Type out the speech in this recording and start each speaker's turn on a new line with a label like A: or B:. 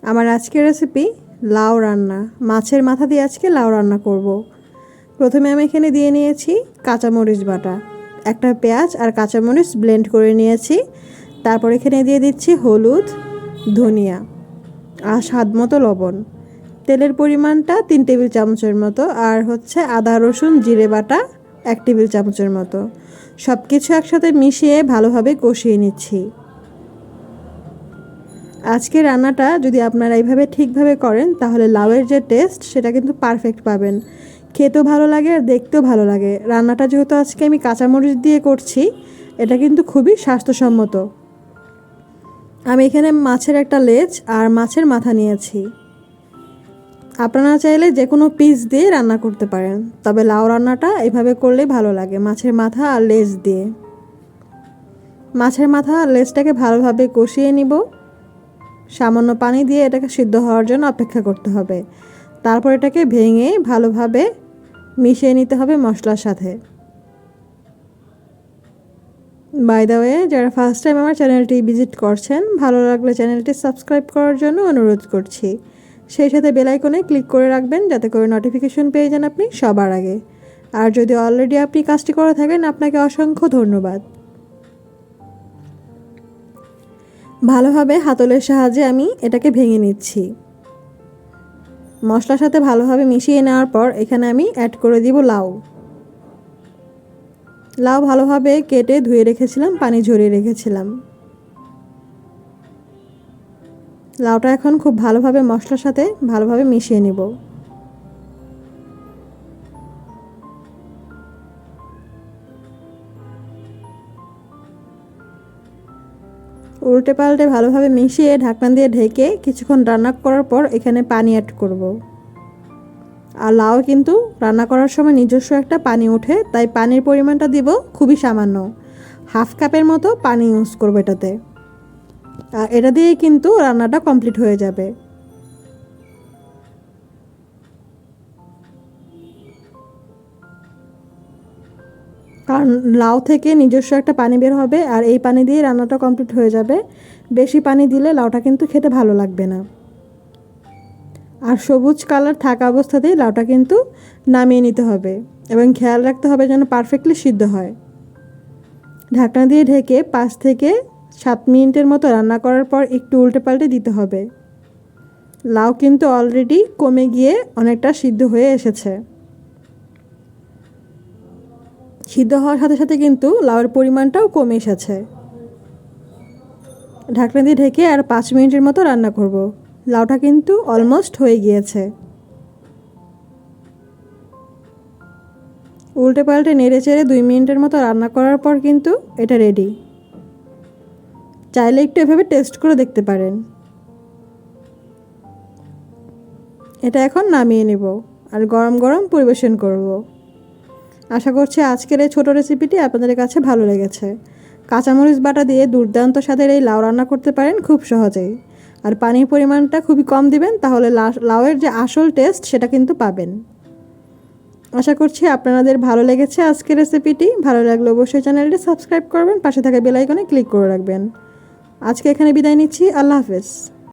A: আমার আজকের রেসিপি লাউ রান্না। মাছের মাথা দিয়ে আজকে লাউ রান্না করব। প্রথমে আমি এখানে দিয়ে নিয়েছি কাঁচামরিচ বাটা, একটা পেঁয়াজ আর কাঁচামরিচ ব্লেন্ড করে নিয়েছি। তারপর এখানে দিয়ে দিচ্ছি হলুদ, ধনিয়া আর স্বাদ মতো লবণ। তেলের পরিমাণটা 3 টেবিল চামচের মতো, আর হচ্ছে আদা রসুন জিরে বাটা 1 টেবিল চামচের মতো। সব কিছু একসাথে মিশিয়ে ভালোভাবে কষিয়ে নিচ্ছি। আজকে রান্নাটা যদি আপনারা এইভাবে ঠিকভাবে করেন তাহলে লাউয়ের যে টেস্ট সেটা কিন্তু পারফেক্ট পাবেন। খেতেও ভালো লাগে আর দেখতেও ভালো লাগে। রান্নাটা যেহেতু আজকে আমি কাঁচামরিচ দিয়ে করছি, এটা কিন্তু খুবই স্বাস্থ্যসম্মত। আমি এখানে মাছের একটা লেজ আর মাছের মাথা নিয়েছি। আপনারা চাইলে যে কোনো পিস দিয়ে রান্না করতে পারেন, তবে লাউ রান্নাটা এভাবে করলেই ভালো লাগে, মাছের মাথা আর লেজ দিয়ে। মাছের মাথা আর লেজটাকে ভালোভাবে কষিয়ে নিব। সামান্য পানি দিয়ে এটাকে সিদ্ধ হওয়ার জন্য অপেক্ষা করতে হবে। তারপর এটাকে ভেঙে ভালোভাবে মিশিয়ে নিতে হবে মশলার সাথে। বাই দ্য ওয়ে, যারা ফার্স্ট টাইম আমার চ্যানেলটি ভিজিট করছেন, ভালো লাগলে চ্যানেলটি সাবস্ক্রাইব করার জন্য অনুরোধ করছি। সেই সাথে বেল আইকনে ক্লিক করে রাখবেন যাতে করে নোটিফিকেশন পেয়ে যান আপনি সবার আগে। আর যদি অলরেডি আপনি কাজটি করে থাকেন, আপনাকে অসংখ্য ধন্যবাদ। ভালোভাবে হাতলের সাহায্যে আমি এটাকে ভেঙে নিচ্ছি। মশলার সাথে ভালোভাবে মিশিয়ে নেওয়ার পর এখানে আমি অ্যাড করে দিব লাউ। লাউ ভালোভাবে কেটে ধুয়ে রেখেছিলাম, পানি ঝরিয়ে রেখেছিলাম। লাউটা এখন খুব ভালোভাবে মশলার সাথে ভালোভাবে মিশিয়ে নিব। উল্টে পাল্টে ভালোভাবে মিশিয়ে ঢাকনা দিয়ে ঢেকে কিছুক্ষণ রান্না করার পর এখানে পানি অ্যাড করব। আর লাউ কিন্তু রান্না করার সময় নিজস্ব একটা পানি ওঠে, তাই পানির পরিমাণটা দিব খুবই সামান্য, 1/2 কাপের মতো পানি ইউজ করব এটাতে। আর এটা দিয়েই কিন্তু রান্নাটা কমপ্লিট হয়ে যাবে। কারণ লাউ থেকে নিজস্ব একটা পানি বের হবে, আর এই পানি দিয়ে রান্নাটা কমপ্লিট হয়ে যাবে। বেশি পানি দিলে লাউটা কিন্তু খেতে ভালো লাগবে না। আর সবুজ কালার থাকা অবস্থাতেই লাউটা কিন্তু নামিয়ে নিতে হবে, এবং খেয়াল রাখতে হবে যেন পারফেক্টলি সিদ্ধ হয়। ঢাকনা দিয়ে ঢেকে 5 থেকে 7 মিনিটের মতো রান্না করার পর একটু উল্টে পাল্টে দিতে হবে। লাউ কিন্তু অলরেডি কমে গিয়ে অনেকটা সিদ্ধ হয়ে এসেছে। সিদ্ধ হওয়ার সাথে সাথে কিন্তু লাউয়ের পরিমাণটাও কমে এসেছে। ঢাকনা দিয়ে ঢেকে আর 5 মিনিটের মতো রান্না করব। লাউটা কিন্তু অলমোস্ট হয়ে গিয়েছে। উল্টে পাল্টে নেড়ে চেড়ে 2 মিনিটের মতো রান্না করার পর কিন্তু এটা রেডি। চাইলে একটু এভাবে টেস্ট করে দেখতে পারেন। এটা এখন নামিয়ে নেব আর গরম গরম পরিবেশন করব। আশা করছি আজকের এই ছোটো রেসিপিটি আপনাদের কাছে ভালো লেগেছে। কাঁচামরিচ বাটা দিয়ে দুর্দান্ত স্বাদের এই লাউ রান্না করতে পারেন খুব সহজেই। আর পানির পরিমাণটা খুবই কম দিবেন, তাহলে লাউয়ের যে আসল টেস্ট সেটা কিন্তু পাবেন। আশা করছি আপনাদের ভালো লেগেছে আজকের রেসিপিটি। ভালো লাগলে অবশ্যই চ্যানেলটি সাবস্ক্রাইব করবেন, পাশে থাকা বেল আইকনে ক্লিক করে রাখবেন। আজকে এখানে বিদায় নিচ্ছি। আল্লাহ হাফেজ।